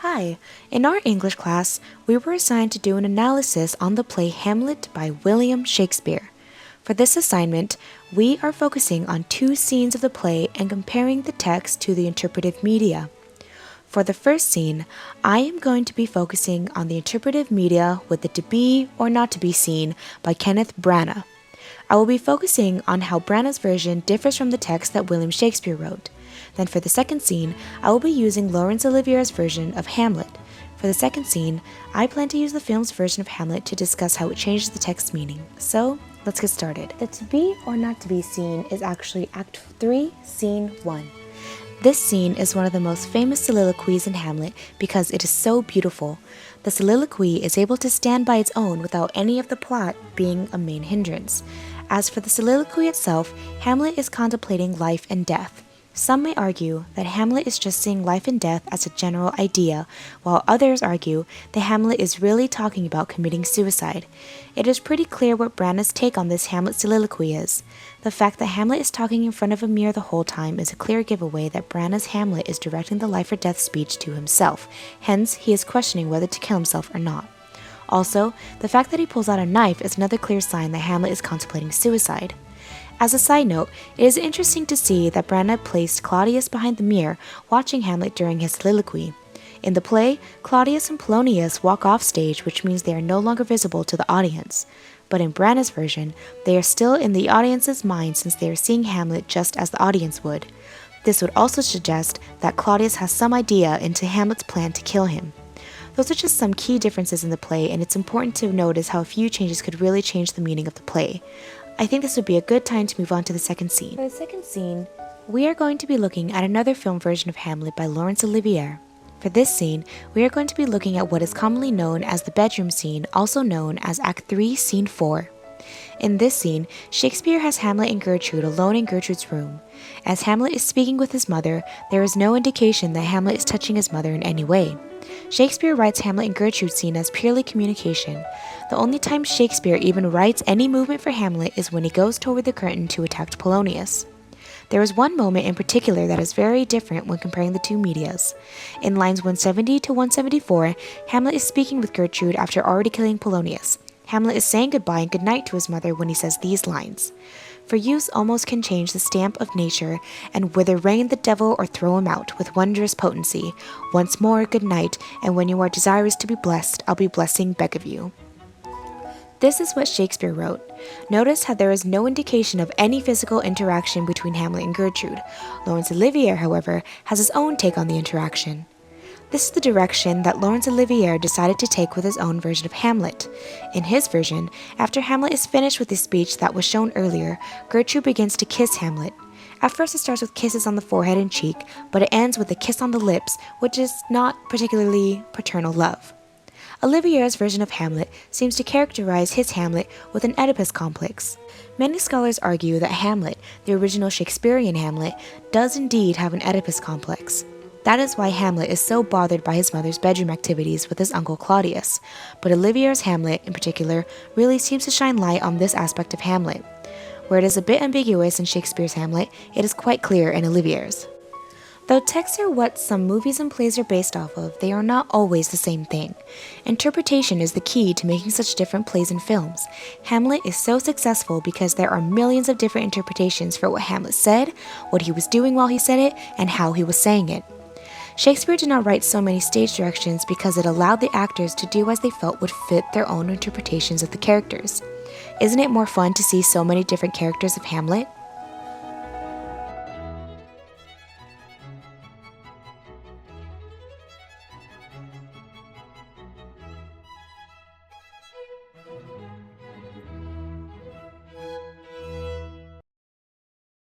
Hi, in our English class, we were assigned to do an analysis on the play Hamlet by William Shakespeare. For this assignment, we are focusing on two scenes of the play and comparing the text to the interpretive media. For the first scene, I am going to be focusing on the interpretive media with the To Be or Not to Be scene by Kenneth Branagh. I will be focusing on how Branagh's version differs from the text that William Shakespeare wrote. Then for the second scene, I will be using Laurence Olivier's version of Hamlet. For the second scene, I plan to use the film's version of Hamlet to discuss how it changes the text's meaning. So, let's get started. The To Be or Not to Be scene is actually Act 3, Scene 1. This scene is one of the most famous soliloquies in Hamlet because it is so beautiful. The soliloquy is able to stand by its own without any of the plot being a main hindrance. As for the soliloquy itself, Hamlet is contemplating life and death. Some may argue that Hamlet is just seeing life and death as a general idea, while others argue that Hamlet is really talking about committing suicide. It is pretty clear what Branagh's take on this Hamlet soliloquy is. The fact that Hamlet is talking in front of a mirror the whole time is a clear giveaway that Branagh's Hamlet is directing the life or death speech to himself, hence he is questioning whether to kill himself or not. Also, the fact that he pulls out a knife is another clear sign that Hamlet is contemplating suicide. As a side note, it is interesting to see that Branagh placed Claudius behind the mirror, watching Hamlet during his soliloquy. In the play, Claudius and Polonius walk off stage, which means they are no longer visible to the audience. But in Branagh's version, they are still in the audience's mind since they are seeing Hamlet just as the audience would. This would also suggest that Claudius has some idea into Hamlet's plan to kill him. Those are just some key differences in the play, and it's important to notice how a few changes could really change the meaning of the play. I think this would be a good time to move on to the second scene. For the second scene, we are going to be looking at another film version of Hamlet by Laurence Olivier. For this scene, we are going to be looking at what is commonly known as the bedroom scene, also known as Act 3, Scene 4. In this scene, Shakespeare has Hamlet and Gertrude alone in Gertrude's room. As Hamlet is speaking with his mother, there is no indication that Hamlet is touching his mother in any way. Shakespeare writes Hamlet and Gertrude scene as purely communication. The only time Shakespeare even writes any movement for Hamlet is when he goes toward the curtain to attack Polonius. There is one moment in particular that is very different when comparing the two medias. In lines 170 to 174, Hamlet is speaking with Gertrude after already killing Polonius. Hamlet is saying goodbye and goodnight to his mother when he says these lines. For use almost can change the stamp of nature, and whether reign the devil or throw him out with wondrous potency. Once more, good night, and when you are desirous to be blessed, I'll be blessing beg of you. This is what Shakespeare wrote. Notice how there is no indication of any physical interaction between Hamlet and Gertrude. Laurence Olivier, however, has his own take on the interaction. This is the direction that Laurence Olivier decided to take with his own version of Hamlet. In his version, after Hamlet is finished with his speech that was shown earlier, Gertrude begins to kiss Hamlet. At first it starts with kisses on the forehead and cheek, but it ends with a kiss on the lips, which is not particularly paternal love. Olivier's version of Hamlet seems to characterize his Hamlet with an Oedipus complex. Many scholars argue that Hamlet, the original Shakespearean Hamlet, does indeed have an Oedipus complex. That is why Hamlet is so bothered by his mother's bedroom activities with his uncle Claudius, but Olivier's Hamlet, in particular, really seems to shine light on this aspect of Hamlet. Where it is a bit ambiguous in Shakespeare's Hamlet, it is quite clear in Olivier's. Though texts are what some movies and plays are based off of, they are not always the same thing. Interpretation is the key to making such different plays and films. Hamlet is so successful because there are millions of different interpretations for what Hamlet said, what he was doing while he said it, and how he was saying it. Shakespeare did not write so many stage directions because it allowed the actors to do as they felt would fit their own interpretations of the characters. Isn't it more fun to see so many different characters of Hamlet?